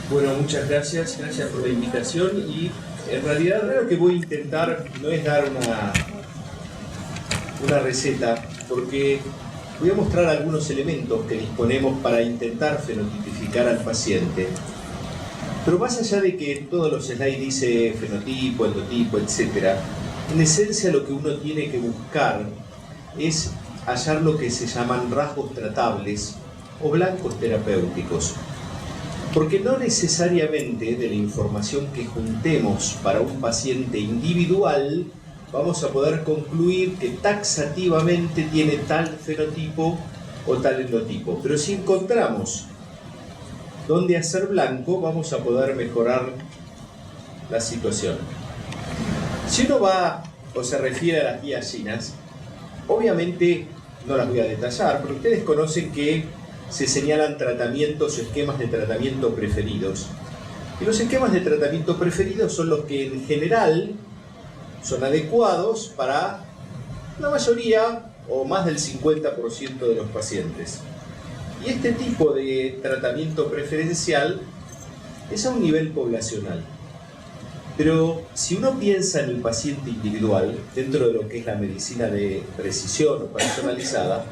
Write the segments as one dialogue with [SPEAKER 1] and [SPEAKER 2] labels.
[SPEAKER 1] Bueno, muchas gracias por la invitación y en realidad lo que voy a intentar no es dar una receta, porque voy a mostrar algunos elementos que disponemos para intentar fenotipificar al paciente. Pero más allá de que todos los slides dice fenotipo, endotipo, etc., en esencia lo que uno tiene que buscar es hallar lo que se llaman rasgos tratables o blancos terapéuticos. Porque no necesariamente de la información que juntemos para un paciente individual vamos a poder concluir que taxativamente tiene tal fenotipo o tal endotipo. Pero si encontramos dónde hacer blanco, vamos a poder mejorar la situación. Si uno va o se refiere a las guías chinas, obviamente no las voy a detallar, pero ustedes conocen que se señalan tratamientos o esquemas de tratamiento preferidos. Y los esquemas de tratamiento preferidos son los que en general son adecuados para la mayoría o más del 50% de los pacientes. Y este tipo de tratamiento preferencial es a un nivel poblacional. Pero si uno piensa en el paciente individual, dentro de lo que es la medicina de precisión o personalizada,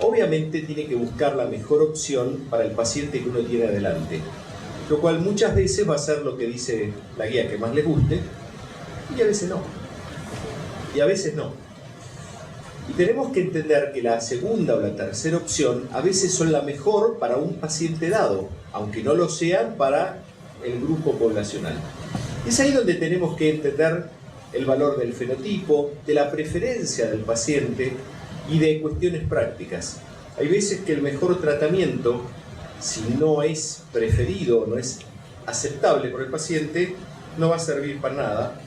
[SPEAKER 1] obviamente tiene que buscar la mejor opción para el paciente que uno tiene adelante. Lo cual muchas veces va a ser lo que dice la guía que más les guste, y a veces no. Y a veces no. Y tenemos que entender que la segunda o la tercera opción a veces son la mejor para un paciente dado, aunque no lo sean para el grupo poblacional. Es ahí donde tenemos que entender el valor del fenotipo, de la preferencia del paciente y de cuestiones prácticas. Hay veces que el mejor tratamiento, si no es preferido, no es aceptable por el paciente, no va a servir para nada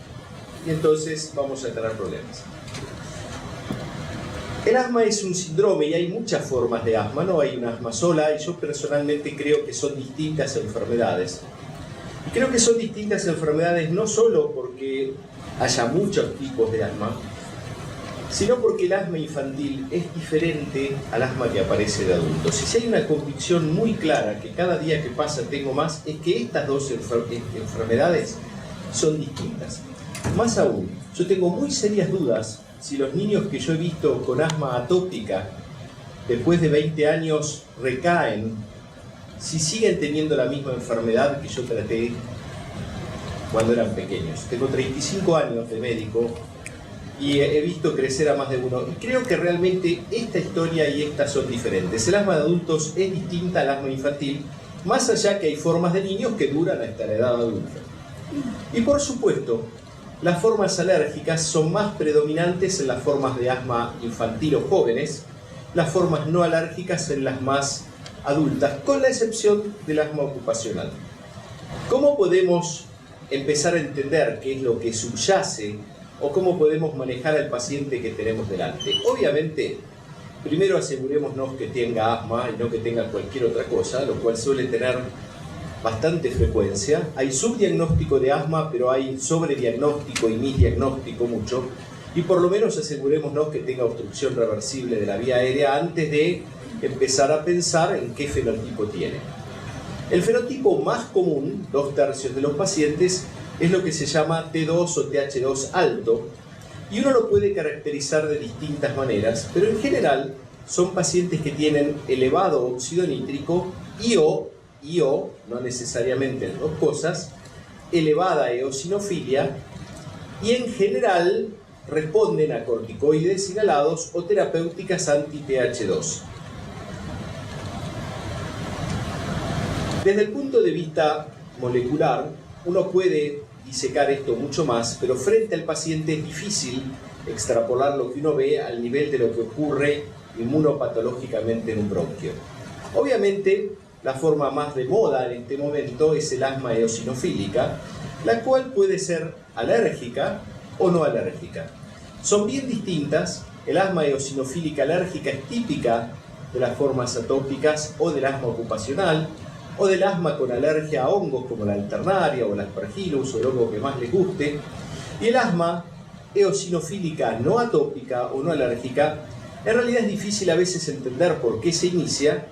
[SPEAKER 1] y entonces vamos a tener problemas. El asma es un síndrome y hay muchas formas de asma, no hay un asma sola, y yo personalmente creo que son distintas enfermedades. Y creo que son distintas enfermedades no solo porque haya muchos tipos de asma, sino porque el asma infantil es diferente al asma que aparece de adultos. Y si hay una convicción muy clara que cada día que pasa tengo más, es que estas dos enfermedades son distintas. Más aún, yo tengo muy serias dudas si los niños que yo he visto con asma atópica después de 20 años recaen, si siguen teniendo la misma enfermedad que yo traté cuando eran pequeños. Tengo 35 años de médico y he visto crecer a más de uno. Y creo que realmente esta historia y esta son diferentes. El asma de adultos es distinta al asma infantil, más allá que hay formas de niños que duran hasta la edad adulta. Y por supuesto, las formas alérgicas son más predominantes en las formas de asma infantil o jóvenes, las formas no alérgicas en las más adultas, con la excepción del asma ocupacional. ¿Cómo podemos empezar a entender qué es lo que subyace o cómo podemos manejar al paciente que tenemos delante? Obviamente, primero asegurémonos que tenga asma y no que tenga cualquier otra cosa, lo cual suele tener bastante frecuencia. Hay subdiagnóstico de asma, pero hay sobrediagnóstico y misdiagnóstico mucho. Y por lo menos asegurémonos que tenga obstrucción reversible de la vía aérea antes de empezar a pensar en qué fenotipo tiene. El fenotipo más común, 2/3 de los pacientes, es lo que se llama T2 o TH2 alto, y uno lo puede caracterizar de distintas maneras, pero en general son pacientes que tienen elevado óxido nítrico IO, no necesariamente las dos cosas, elevada eosinofilia, y en general responden a corticoides inhalados o terapéuticas anti-TH2. Desde el punto de vista molecular, uno puede disecar esto mucho más, pero frente al paciente es difícil extrapolar lo que uno ve al nivel de lo que ocurre inmunopatológicamente en un bronquio. Obviamente, la forma más de moda en este momento es el asma eosinofílica, la cual puede ser alérgica o no alérgica. Son bien distintas. El asma eosinofílica alérgica es típica de las formas atópicas o del asma ocupacional, o del asma con alergia a hongos como la alternaria o la aspergillus o el hongo que más les guste. Y el asma eosinofílica no atópica o no alérgica, en realidad es difícil a veces entender por qué se inicia,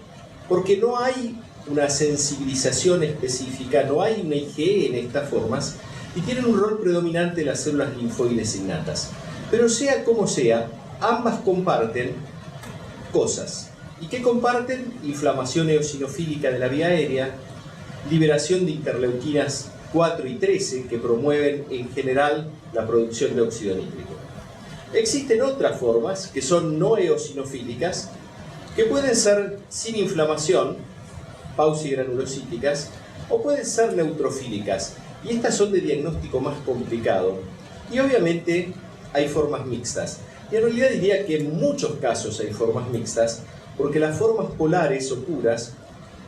[SPEAKER 1] porque no hay una sensibilización específica, no hay una IgE en estas formas y tienen un rol predominante las células linfoides innatas. Pero sea como sea, ambas comparten cosas. ¿Y qué comparten? Inflamación eosinofílica de la vía aérea, liberación de interleuquinas 4 y 13 que promueven en general la producción de óxido nítrico. Existen otras formas que son no eosinofílicas, que pueden ser sin inflamación, pausigranulocíticas, o pueden ser neutrofílicas, y estas son de diagnóstico más complicado. Y obviamente hay formas mixtas. Y en realidad diría que en muchos casos hay formas mixtas, porque las formas polares o puras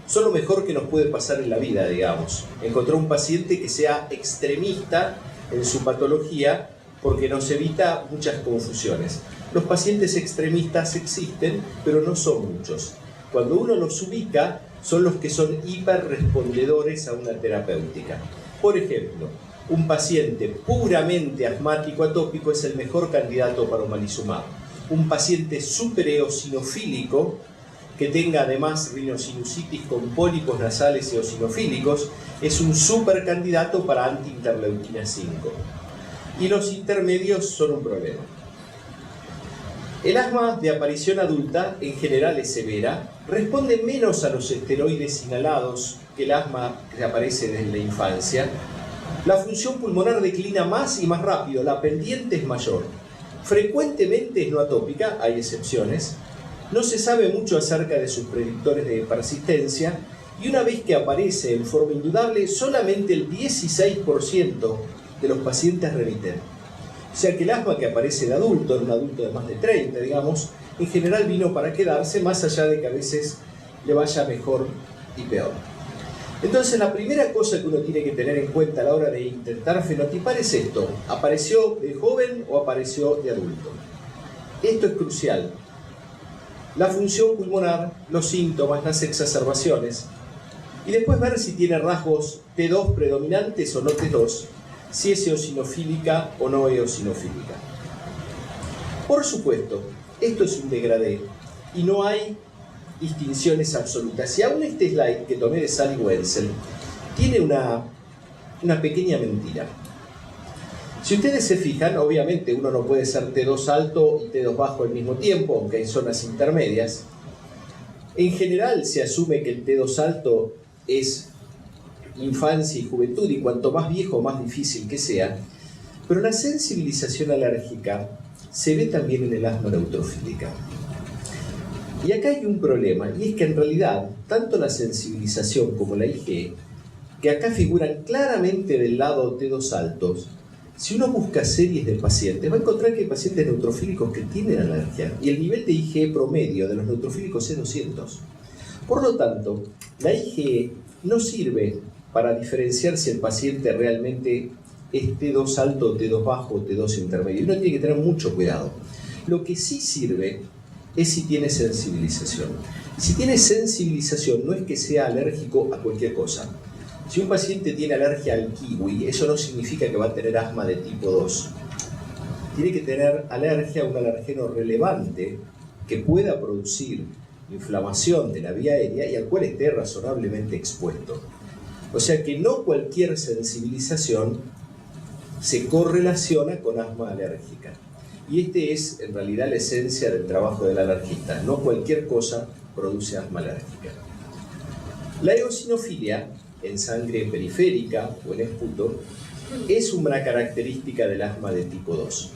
[SPEAKER 1] son lo mejor que nos puede pasar en la vida, digamos. Encontrar un paciente que sea extremista en su patología, porque nos evita muchas confusiones. Los pacientes extremistas existen, pero no son muchos. Cuando uno los ubica, son los que son hiperrespondedores a una terapéutica. Por ejemplo, un paciente puramente asmático atópico es el mejor candidato para omalizumab. Un paciente supereosinofílico que tenga además rinosinusitis con pólipos nasales eosinofílicos es un super candidato para antiinterleuquina 5. Y los intermedios son un problema. El asma de aparición adulta en general es severa, responde menos a los esteroides inhalados que el asma que aparece desde la infancia. La función pulmonar declina más y más rápido, la pendiente es mayor. Frecuentemente es no atópica, hay excepciones. No se sabe mucho acerca de sus predictores de persistencia y una vez que aparece en forma indudable, solamente el 16% de los pacientes remiten. O sea que el asma que aparece de adulto, en un adulto de más de 30, digamos, en general vino para quedarse, más allá de que a veces le vaya mejor y peor. Entonces la primera cosa que uno tiene que tener en cuenta a la hora de intentar fenotipar es esto: ¿apareció de joven o apareció de adulto? Esto es crucial. La función pulmonar, los síntomas, las exacerbaciones, y después ver si tiene rasgos T2 predominantes o no T2, si es eosinofílica o no eosinofílica. Por supuesto, esto es un degradé y no hay distinciones absolutas. Y aún este slide que tomé de Sally Wenzel tiene una pequeña mentira. Si ustedes se fijan, obviamente uno no puede ser T2 alto y T2 bajo al mismo tiempo, aunque hay zonas intermedias. En general se asume que el T2 alto es infancia y juventud, y cuanto más viejo, más difícil que sea. Pero la sensibilización alérgica se ve también en el asma neutrofílica. Y acá hay un problema, y es que en realidad, tanto la sensibilización como la IgE, que acá figuran claramente del lado T2 altos, si uno busca series de pacientes, va a encontrar que hay pacientes neutrofílicos que tienen alergia, y el nivel de IgE promedio de los neutrofílicos es 200. Por lo tanto, la IgE no sirve para diferenciar si el paciente realmente es T2 alto, T2 bajo, T2 intermedio. Uno tiene que tener mucho cuidado. Lo que sí sirve es si tiene sensibilización. Si tiene sensibilización, no es que sea alérgico a cualquier cosa. Si un paciente tiene alergia al kiwi, eso no significa que va a tener asma de tipo 2. Tiene que tener alergia a un alergeno relevante que pueda producir inflamación de la vía aérea y al cual esté razonablemente expuesto. O sea que no cualquier sensibilización se correlaciona con asma alérgica. Y este es en realidad la esencia del trabajo del alergista. No cualquier cosa produce asma alérgica. La eosinofilia en sangre periférica o en esputo es una característica del asma de tipo 2.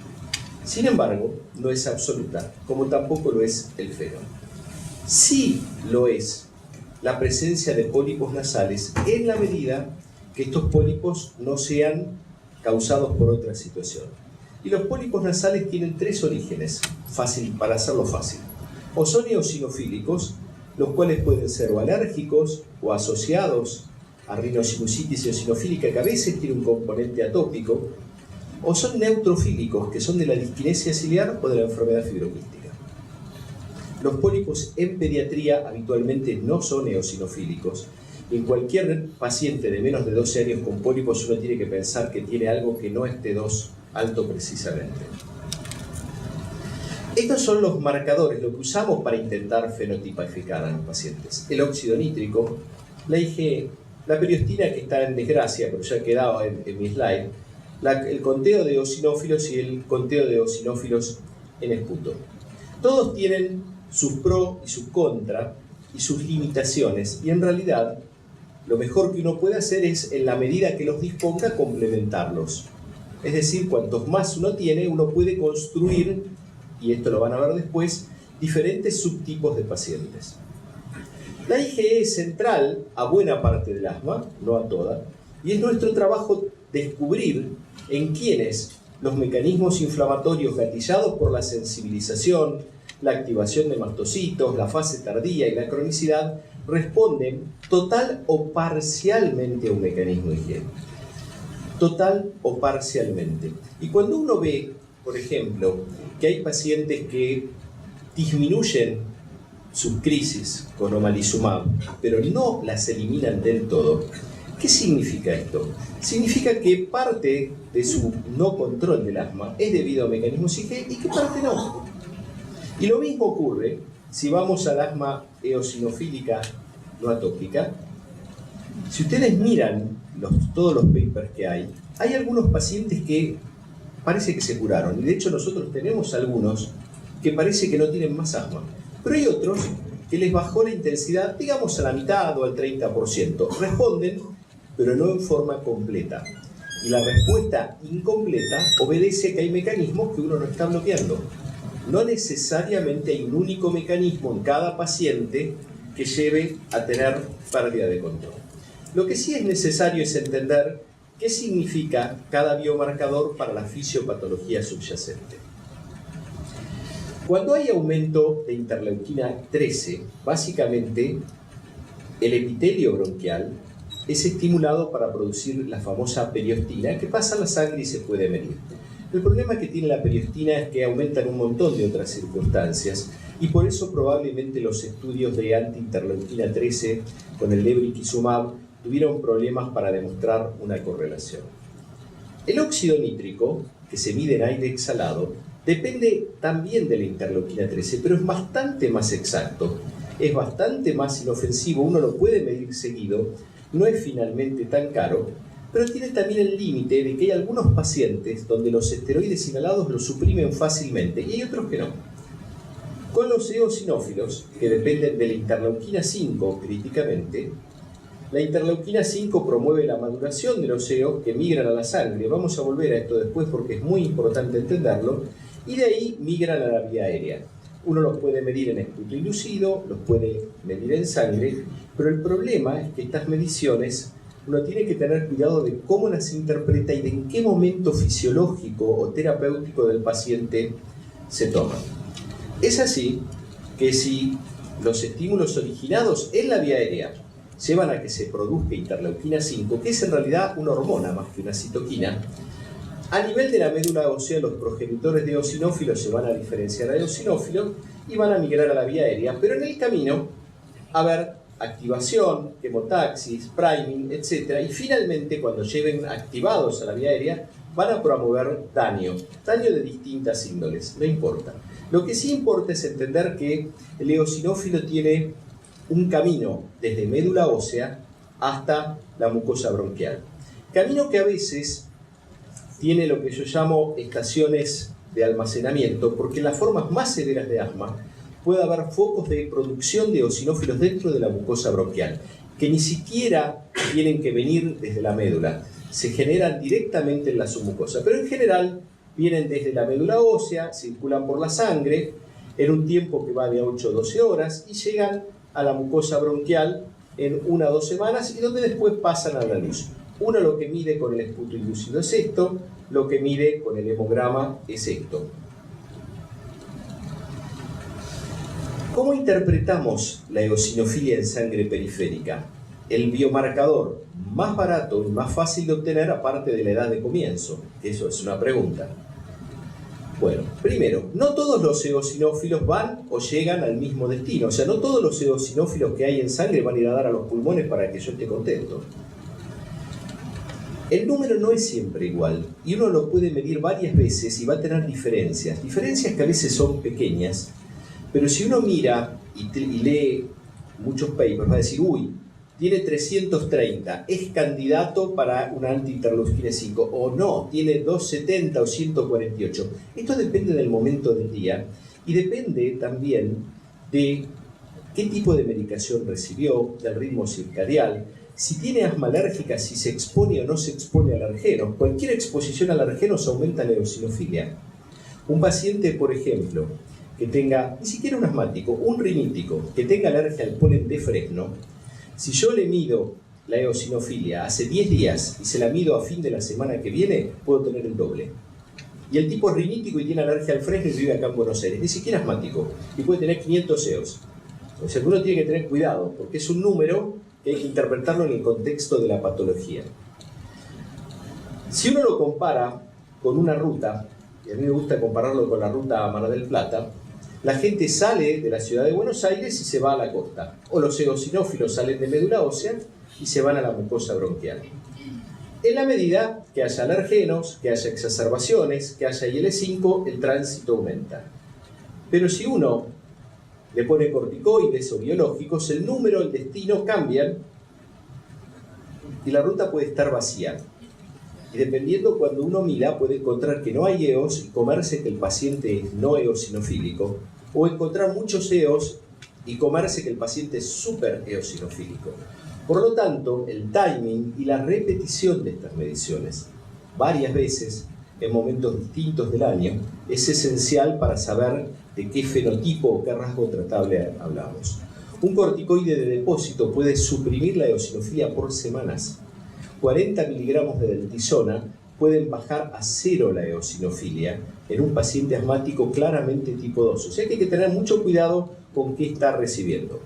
[SPEAKER 1] Sin embargo, no es absoluta, como tampoco lo es el feno. Sí lo es la presencia de pólipos nasales en la medida que estos pólipos no sean causados por otra situación. Y los pólipos nasales tienen tres orígenes, fácil, para hacerlo fácil. O son eosinofílicos, los cuales pueden ser o alérgicos o asociados a rinosinusitis eosinofílica, que a veces tiene un componente atópico, o son neutrofílicos, que son de la disquinesia ciliar o de la enfermedad fibroquística. Los pólipos en pediatría habitualmente no son eosinofílicos. En cualquier paciente de menos de 12 años con pólipos uno tiene que pensar que tiene algo que no es T2 alto precisamente. Estos son los marcadores, lo que usamos para intentar fenotipificar a los pacientes. El óxido nítrico, la IgE, la periostina que está en desgracia, pero ya ha quedado en mi slide, el conteo de eosinófilos y el conteo de eosinófilos en esputo. Todos tienen sus pro y sus contra y sus limitaciones, y en realidad lo mejor que uno puede hacer es, en la medida que los disponga, complementarlos. Es decir, cuantos más uno tiene, uno puede construir, y esto lo van a ver después, diferentes subtipos de pacientes. La IgE es central a buena parte del asma, no a toda, y es nuestro trabajo descubrir en quiénes los mecanismos inflamatorios gatillados por la sensibilización, la activación de mastocitos, la fase tardía y la cronicidad responden total o parcialmente a un mecanismo de higiene. Total o parcialmente. Y cuando uno ve, por ejemplo, que hay pacientes que disminuyen sus crisis con omalizumab, pero no las eliminan del todo, ¿qué significa esto? Significa que parte de su no control del asma es debido a mecanismos IgE y que parte no. Y lo mismo ocurre si vamos al asma eosinofílica no atópica. Si ustedes miran todos los papers que hay algunos pacientes que parece que se curaron. Y de hecho nosotros tenemos algunos que parece que no tienen más asma. Pero hay otros que les bajó la intensidad, digamos a la mitad o al 30%. Responden, pero no en forma completa. Y la respuesta incompleta obedece a que hay mecanismos que uno no está bloqueando. No necesariamente hay un único mecanismo en cada paciente que lleve a tener pérdida de control. Lo que sí es necesario es entender qué significa cada biomarcador para la fisiopatología subyacente. Cuando hay aumento de interleuquina 13, básicamente el epitelio bronquial es estimulado para producir la famosa periostina que pasa a la sangre y se puede medir. El problema que tiene la periostina es que aumenta en un montón de otras circunstancias y por eso probablemente los estudios de anti-interleuquina 13 con el lebrikizumab tuvieron problemas para demostrar una correlación. El óxido nítrico, que se mide en aire exhalado, depende también de la interleuquina 13, pero es bastante más exacto, es bastante más inofensivo, uno lo puede medir seguido, no es finalmente tan caro, pero tiene también el límite de que hay algunos pacientes donde los esteroides inhalados lo suprimen fácilmente y hay otros que no. Con los eosinófilos, que dependen de la interleuquina 5 críticamente, la interleuquina 5 promueve la maduración de los EOS que migran a la sangre. Vamos a volver a esto después porque es muy importante entenderlo. Y de ahí migran a la vía aérea. Uno los puede medir en esputo lucido, los puede medir en sangre, pero el problema es que estas mediciones uno tiene que tener cuidado de cómo las interpreta y de en qué momento fisiológico o terapéutico del paciente se toman. Es así que si los estímulos originados en la vía aérea llevan a que se produzca interleuquina 5, que es en realidad una hormona más que una citoquina, a nivel de la médula ósea los progenitores de eosinófilos se van a diferenciar a eosinófilos y van a migrar a la vía aérea, pero en el camino a ver activación, quemotaxis, priming, etc. Y finalmente, cuando lleguen activados a la vía aérea, van a promover daño de distintas índoles, no importa. Lo que sí importa es entender que el eosinófilo tiene un camino desde médula ósea hasta la mucosa bronquial. Camino que a veces tiene lo que yo llamo estaciones de almacenamiento, porque en las formas más severas de asma puede haber focos de producción de eosinófilos dentro de la mucosa bronquial, que ni siquiera tienen que venir desde la médula, se generan directamente en la submucosa, pero en general vienen desde la médula ósea, circulan por la sangre en un tiempo que va de 8 a 12 horas y llegan a la mucosa bronquial en 1 a 2 semanas y donde después pasan a la luz. Uno lo que mide con el esputo ilúcido es esto, lo que mide con el hemograma es esto. ¿Cómo interpretamos la eosinofilia en sangre periférica? El biomarcador más barato y más fácil de obtener aparte de la edad de comienzo. Eso es una pregunta. Bueno, primero, no todos los eosinófilos van o llegan al mismo destino. O sea, no todos los eosinófilos que hay en sangre van a ir a dar a los pulmones para que yo esté contento. El número no es siempre igual y uno lo puede medir varias veces y va a tener diferencias. Diferencias que a veces son pequeñas, pero si uno mira y lee muchos papers va a decir, uy, tiene 330, es candidato para una anti-interleucina 5 o no, tiene 270 o 148. Esto depende del momento del día y depende también de qué tipo de medicación recibió, del ritmo circadial, si tiene asma alérgica, si se expone o no se expone a alergenos. Cualquier exposición a alergenos aumenta la eosinofilia. Un paciente, por ejemplo, que tenga, ni siquiera un asmático, un rinítico, que tenga alergia al polen de fresno, si yo le mido la eosinofilia hace 10 días y se la mido a fin de la semana que viene, puedo tener el doble. Y el tipo es rinítico y tiene alergia al fresno y vive acá en Buenos Aires, ni siquiera asmático, y puede tener 500 EOS. O sea, uno tiene que tener cuidado, porque es un número que hay que interpretarlo en el contexto de la patología. Si uno lo compara con una ruta, y a mí me gusta compararlo con la ruta a Mar del Plata, la gente sale de la ciudad de Buenos Aires y se va a la costa. O los eosinófilos salen de médula ósea y se van a la mucosa bronquial. En la medida que haya alergenos, que haya exacerbaciones, que haya IL-5, el tránsito aumenta. Pero si uno le pone corticoides o biológicos, el número, el destino cambian y la ruta puede estar vacía. Y dependiendo cuando uno mira, puede encontrar que no hay EOS y comerse que el paciente es no eosinofílico, o encontrar muchos EOS y comerse que el paciente es súper eosinofílico. Por lo tanto, el timing y la repetición de estas mediciones varias veces en momentos distintos del año es esencial para saber de qué fenotipo o qué rasgo tratable hablamos. Un corticoide de depósito puede suprimir la eosinofilia por semanas. 40 miligramos de deltisona pueden bajar a 0 la eosinofilia en un paciente asmático claramente tipo 2. O sea que hay que tener mucho cuidado con qué está recibiendo.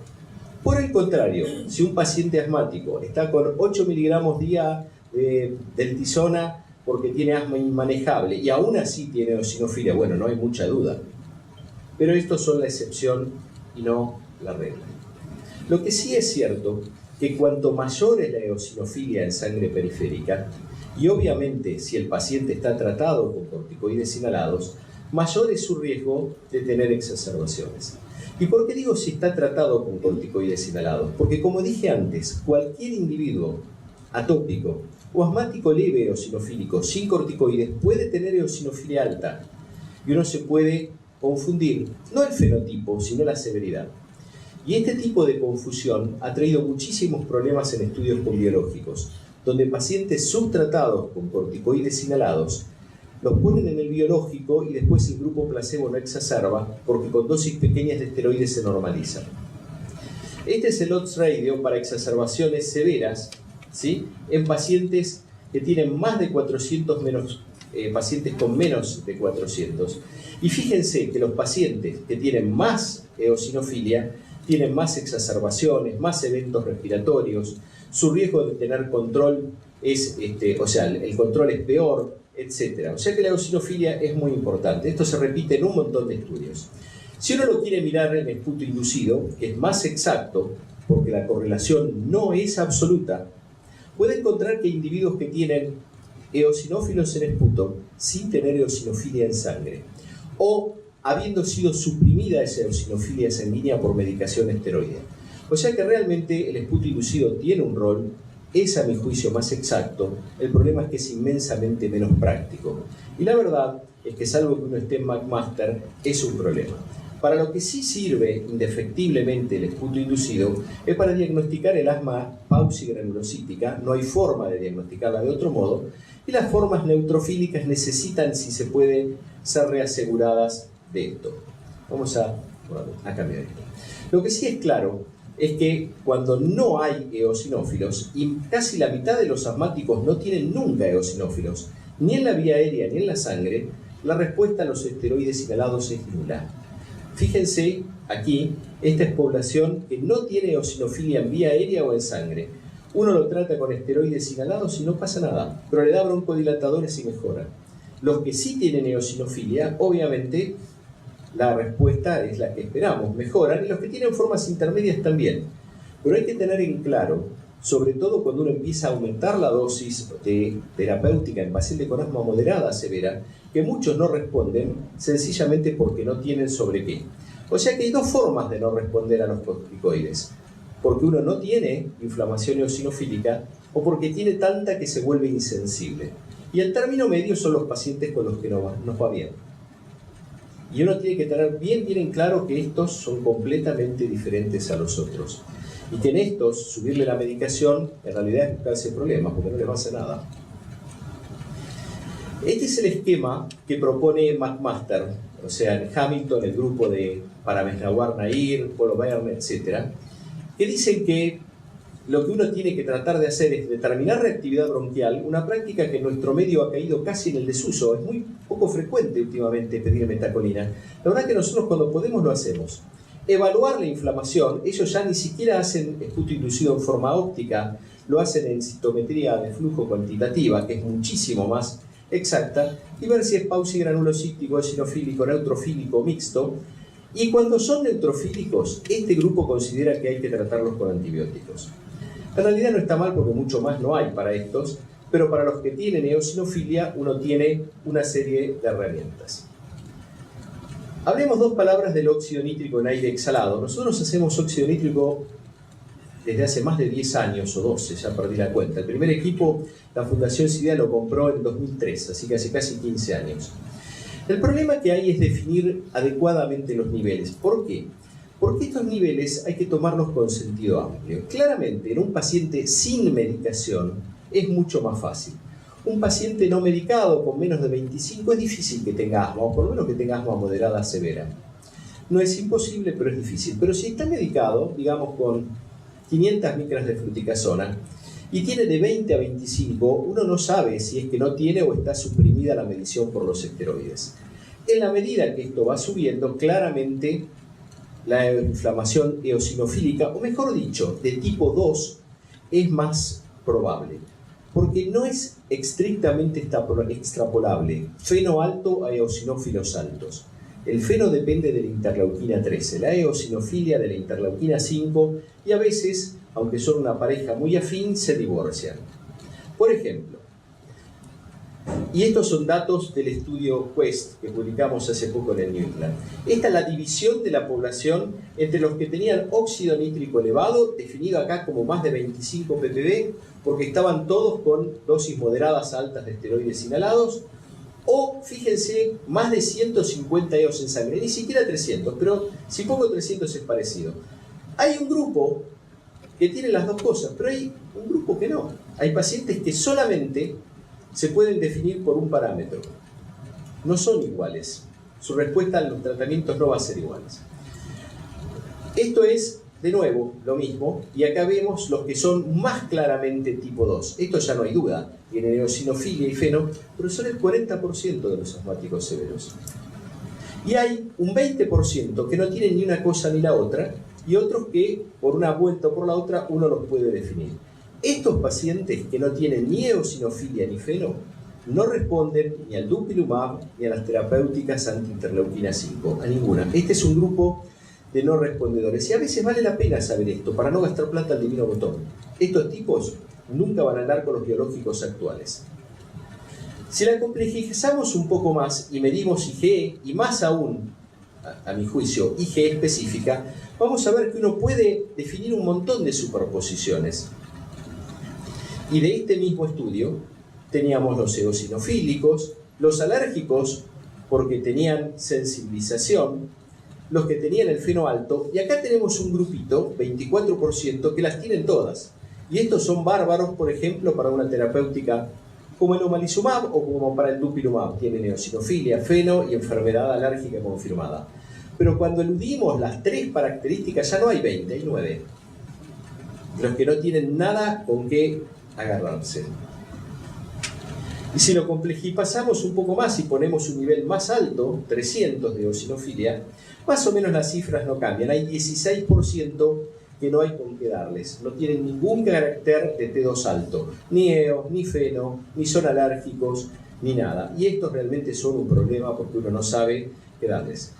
[SPEAKER 1] Por el contrario, si un paciente asmático está con 8 miligramos día de deltisona porque tiene asma inmanejable y aún así tiene eosinofilia, bueno, no hay mucha duda. Pero estos son la excepción y no la regla. Lo que sí es cierto que cuanto mayor es la eosinofilia en sangre periférica, y obviamente si el paciente está tratado con corticoides inhalados, mayor es su riesgo de tener exacerbaciones. ¿Y por qué digo si está tratado con corticoides inhalados? Porque como dije antes, cualquier individuo atópico o asmático leve eosinofílico sin corticoides puede tener eosinofilia alta y uno se puede confundir, no el fenotipo, sino la severidad. Y este tipo de confusión ha traído muchísimos problemas en estudios con biológicos, donde pacientes subtratados con corticoides inhalados los ponen en el biológico y después el grupo placebo no exacerba porque con dosis pequeñas de esteroides se normalizan. Este es el odds ratio para exacerbaciones severas, ¿sí?, en pacientes que tienen más de 400 menos pacientes con menos de 400. Y fíjense que los pacientes que tienen más eosinofilia tienen más exacerbaciones, más eventos respiratorios, su riesgo de tener control es, el control es peor, etc. O sea que la eosinofilia es muy importante. Esto se repite en un montón de estudios. Si uno lo quiere mirar en esputo inducido, que es más exacto, porque la correlación no es absoluta, puede encontrar que individuos que tienen eosinófilos en esputo sin tener eosinofilia en sangre, o habiendo sido suprimida esa eosinofilia sanguínea por medicación esteroidea. O sea que realmente el esputo inducido tiene un rol, es a mi juicio más exacto, el problema es que es inmensamente menos práctico. Y la verdad es que salvo que uno esté en McMaster, es un problema. Para lo que sí sirve indefectiblemente el esputo inducido es para diagnosticar el asma pausigranulocítica, no hay forma de diagnosticarla de otro modo, y las formas neutrofílicas necesitan, si se puede, ser reaseguradas de esto. Vamos a cambiar esto. Lo que sí es claro es que cuando no hay eosinófilos, y casi la mitad de los asmáticos no tienen nunca eosinófilos, ni en la vía aérea ni en la sangre, la respuesta a los esteroides inhalados es nula. Fíjense aquí, esta es población que no tiene eosinofilia en vía aérea o en sangre. Uno lo trata con esteroides inhalados y no pasa nada, pero le da broncodilatadores y mejora. Los que sí tienen eosinofilia, obviamente, la respuesta es la que esperamos, mejoran, y los que tienen formas intermedias también. Pero hay que tener en claro, sobre todo cuando uno empieza a aumentar la dosis de terapéutica en pacientes con asma moderada severa, que muchos no responden sencillamente porque no tienen sobre qué. O sea que hay dos formas de no responder a los corticoides. porque uno no tiene inflamación eosinofílica o porque tiene tanta que se vuelve insensible. Y el término medio son los pacientes con los que nos va bien. Y uno tiene que tener bien en claro que estos son completamente diferentes a los otros. Y que en estos, subirle la medicación, en realidad es buscarse problemas, porque no les va a hacer nada. Este es el esquema que propone McMaster, o sea, en Hamilton, el grupo de Paramesnawar Nair, Polo Verne, etc., que dicen que lo que uno tiene que tratar de hacer es determinar reactividad bronquial, una práctica que en nuestro medio ha caído casi en el desuso. Es muy poco frecuente últimamente pedir metacolina. La verdad que nosotros cuando podemos lo hacemos. Evaluar la inflamación, ellos ya ni siquiera hacen esputo inducido en forma óptica, lo hacen en citometría de flujo cuantitativa, que es muchísimo más exacta, y ver si es pausigranulocítico, eosinofílico, neutrofílico, mixto. Y cuando son neutrofílicos, este grupo considera que hay que tratarlos con antibióticos. En realidad no está mal porque mucho más no hay para estos, pero para los que tienen eosinofilia uno tiene una serie de herramientas. Hablemos dos palabras del óxido nítrico en aire exhalado. Nosotros hacemos óxido nítrico desde hace más de 10 años o 12, ya perdí la cuenta. El primer equipo, la Fundación CIDEA lo compró en 2003, así que hace casi 15 años. El problema que hay es definir adecuadamente los niveles. ¿Por qué? Porque estos niveles hay que tomarlos con sentido amplio. Claramente, en un paciente sin medicación es mucho más fácil. Un paciente no medicado con menos de 25 es difícil que tenga asma, o por lo menos que tenga asma moderada severa. No es imposible, pero es difícil. Pero si está medicado, digamos con 500 micras de fluticasona, y tiene de 20 a 25, uno no sabe si es que no tiene o está suprimida la medición por los esteroides. En la medida que esto va subiendo, claramente la inflamación eosinofílica, o mejor dicho, de tipo 2, es más probable. Porque no es estrictamente extrapolable feno alto a eosinófilos altos. El feno depende de la interleuquina 13, la eosinofilia de la interleuquina 5, y a veces, aunque son una pareja muy afín, se divorcian. Por ejemplo, y estos son datos del estudio Quest que publicamos hace poco en el New England. Esta es la división de la población entre los que tenían óxido nítrico elevado, definido acá como más de 25 ppb, porque estaban todos con dosis moderadas a altas de esteroides inhalados, o, fíjense, más de 150 EOS en sangre, ni siquiera 300, pero si pongo 300 es parecido. Hay un grupo que tiene las dos cosas, pero hay un grupo que no. Hay pacientes que solamente se pueden definir por un parámetro. No son iguales. Su respuesta a los tratamientos no va a ser iguales. Esto es, de nuevo, lo mismo, y acá vemos los que son más claramente tipo 2. Esto ya no hay duda. Tienen eosinofilia y feno, pero son el 40% de los asmáticos severos. Y hay un 20% que no tienen ni una cosa ni la otra, y otros que, por una vuelta o por la otra, uno los puede definir. Estos pacientes que no tienen ni eosinofilia ni feno no responden ni al dupilumab ni a las terapéuticas anti-interleuquina 5, a ninguna. Este es un grupo de no respondedores. Y a veces vale la pena saber esto, para no gastar plata al divino botón. Estos tipos nunca van a andar con los biológicos actuales. Si la complejizamos un poco más y medimos IgE, y más aún, a mi juicio, IgE específica, vamos a ver que uno puede definir un montón de superposiciones. Y de este mismo estudio teníamos los eosinofílicos, los alérgicos porque tenían sensibilización, los que tenían el feno alto, y acá tenemos un grupito, 24%, que las tienen todas. Y estos son bárbaros, por ejemplo, para una terapéutica como el omalizumab o como para el dupilumab. Tienen eosinofilia, feno y enfermedad alérgica confirmada. Pero cuando eludimos las tres características ya no hay 20, hay 9. Los que no tienen nada con qué agarrarse. Y si lo pasamos un poco más y ponemos un nivel más alto, 300 de eosinofilia, más o menos las cifras no cambian. Hay 16% que no hay con qué darles. No tienen ningún carácter de T2 alto. Ni EOS, ni feno, ni son alérgicos, ni nada. Y estos realmente son un problema porque uno no sabe qué darles.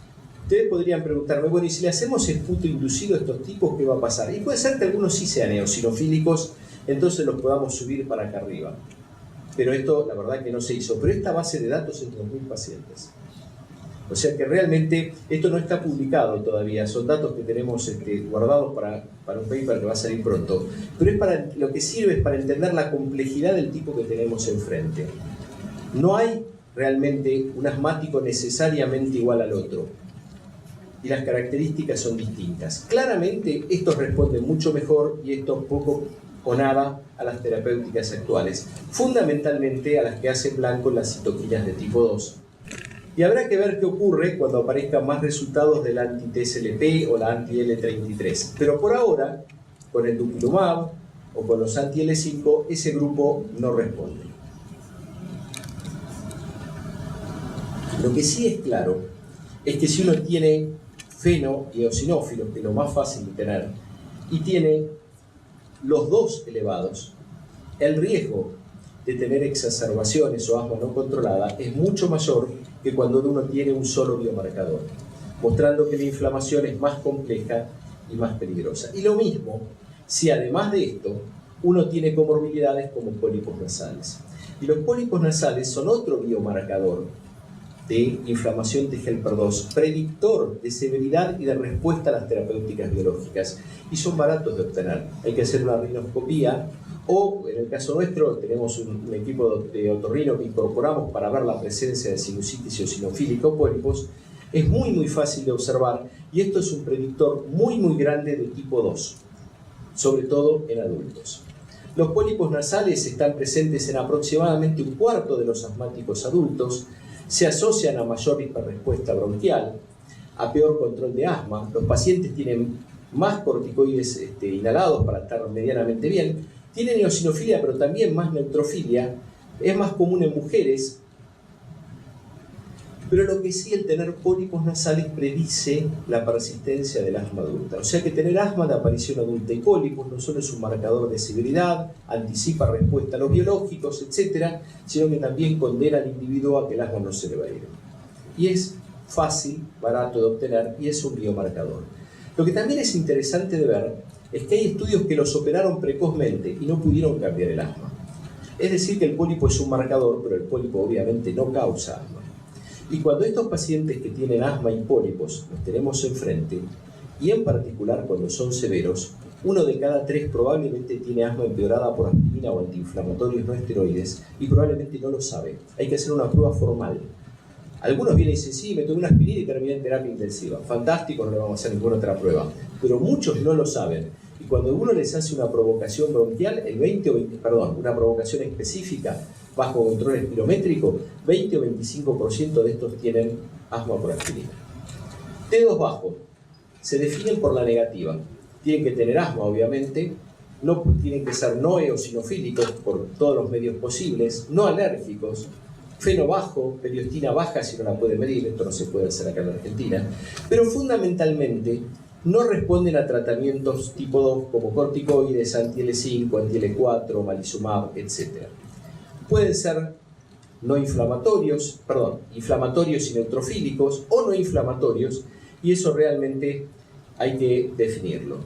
[SPEAKER 1] Ustedes podrían preguntarme, bueno, y si le hacemos esputo inducido a estos tipos, ¿qué va a pasar? Y puede ser que algunos sí sean eosinofílicos, entonces los podamos subir para acá arriba. Pero esto, la verdad que no se hizo. Pero esta base de datos en 2.000 pacientes. O sea que realmente esto no está publicado todavía, son datos que tenemos guardados para un paper que va a salir pronto. Pero lo que sirve es para entender la complejidad del tipo que tenemos enfrente. No hay realmente un asmático necesariamente igual al otro. Y las características son distintas. Claramente estos responden mucho mejor y estos poco o nada a las terapéuticas actuales. Fundamentalmente a las que hacen blanco las citoquinas de tipo 2. Y habrá que ver qué ocurre cuando aparezcan más resultados del anti-TSLP o la anti-L33. Pero por ahora, con el dupilumab o con los anti-L5, ese grupo no responde. Lo que sí es claro es que si uno tiene feno y eosinófilos, que es lo más fácil de tener, y tiene los dos elevados, el riesgo de tener exacerbaciones o asma no controlada es mucho mayor que cuando uno tiene un solo biomarcador, mostrando que la inflamación es más compleja y más peligrosa. Y lo mismo si además de esto uno tiene comorbilidades como pólipos nasales. Y los pólipos nasales son otro biomarcador de inflamación de Helper-2, predictor de severidad y de respuesta a las terapéuticas biológicas, y son baratos de obtener. Hay que hacer una rinoscopía, o en el caso nuestro tenemos un equipo de otorrino que incorporamos para ver la presencia de sinusitis eosinofílica o pólipos. Es muy fácil de observar, y esto es un predictor muy grande de tipo 2, sobre todo en adultos. Los pólipos nasales están presentes en aproximadamente un cuarto de los asmáticos adultos, se asocian a mayor hiperrespuesta bronquial, a peor control de asma. Los pacientes tienen más corticoides inhalados para estar medianamente bien, tienen eosinofilia pero también más neutrofilia, es más común en mujeres, pero lo que sí, el tener pólipos nasales predice la persistencia del asma adulta. O sea que tener asma de aparición adulta y pólipos no solo es un marcador de severidad, anticipa respuesta a los biológicos, etc., sino que también condena al individuo a que el asma no se le va a ir. Y es fácil, barato de obtener y es un biomarcador. Lo que también es interesante de ver es que hay estudios que los operaron precozmente y no pudieron cambiar el asma. Es decir, que el pólipo es un marcador, pero el pólipo obviamente no causa asma. Y cuando estos pacientes que tienen asma y pólipos los tenemos enfrente, y en particular cuando son severos, 1 de cada 3 probablemente tiene asma empeorada por aspirina o antiinflamatorios no esteroides y probablemente no lo sabe. Hay que hacer una prueba formal. Algunos vienen y dicen, sí, me tomé una aspirina y terminé en terapia intensiva. Fantástico, no le vamos a hacer ninguna otra prueba. Pero muchos no lo saben. Y cuando uno les hace una provocación bronquial, una provocación específica, bajo control espirométrico, 20 o 25% de estos tienen asma por aspirina. T2 bajo, se definen por la negativa. Tienen que tener asma, obviamente, no tienen que ser no eosinofílicos por todos los medios posibles, no alérgicos, feno bajo, periostina baja si no la puede medir, esto no se puede hacer acá en Argentina, pero fundamentalmente no responden a tratamientos tipo 2 como corticoides, anti-L5, anti-L4, malizumab, etc. Pueden ser no inflamatorios, inflamatorios y neutrofílicos o no inflamatorios, y eso realmente hay que definirlo.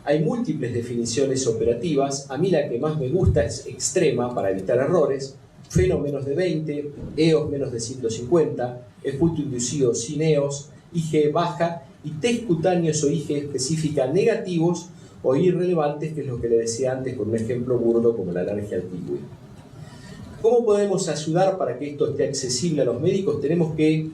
[SPEAKER 1] Hay múltiples definiciones operativas, a mí la que más me gusta es extrema para evitar errores, feno menos de 20, EOS menos de 150, efulto inducido sin EOS, IgE baja y test cutáneos o IgE específica negativos o irrelevantes, que es lo que le decía antes con un ejemplo burdo como la alergia al kiwi. ¿Cómo podemos ayudar para que esto esté accesible a los médicos? Tenemos que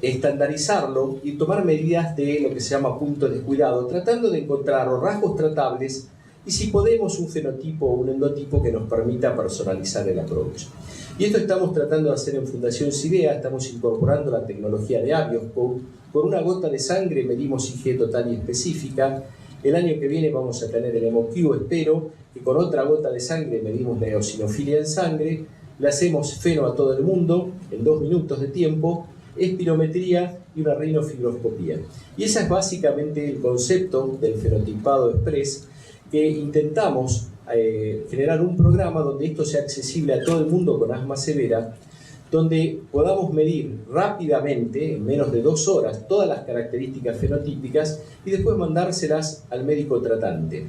[SPEAKER 1] estandarizarlo y tomar medidas de lo que se llama puntos de cuidado, tratando de encontrar rasgos tratables y, si podemos, un fenotipo o un endotipo que nos permita personalizar el approach. Y esto estamos tratando de hacer en Fundación CIDEA, estamos incorporando la tecnología de Abioscope. Con una gota de sangre medimos IgE total y específica. El año que viene vamos a tener el HemoQ, espero, que con otra gota de sangre medimos la eosinofilia en sangre, le hacemos feno a todo el mundo en 2 minutos de tiempo, espirometría y una rinofibroscopía. Y ese es básicamente el concepto del fenotipado express, que intentamos generar un programa donde esto sea accesible a todo el mundo con asma severa, donde podamos medir rápidamente, en menos de 2 horas, todas las características fenotípicas y después mandárselas al médico tratante.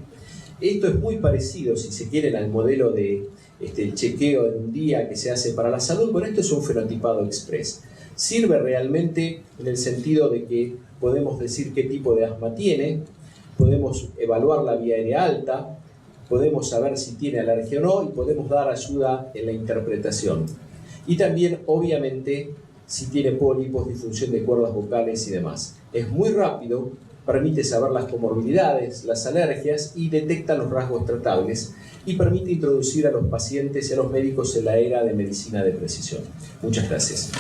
[SPEAKER 1] Esto es muy parecido, si se quieren, al modelo de el chequeo en un día que se hace para la salud. Bueno, esto es un fenotipado express. Sirve realmente en el sentido de que podemos decir qué tipo de asma tiene, podemos evaluar la vía aérea alta, podemos saber si tiene alergia o no y podemos dar ayuda en la interpretación. Y también, obviamente, si tiene pólipos, disfunción de cuerdas vocales y demás. Es muy rápido, permite saber las comorbilidades, las alergias y detecta los rasgos tratables y permite introducir a los pacientes y a los médicos en la era de medicina de precisión. Muchas gracias.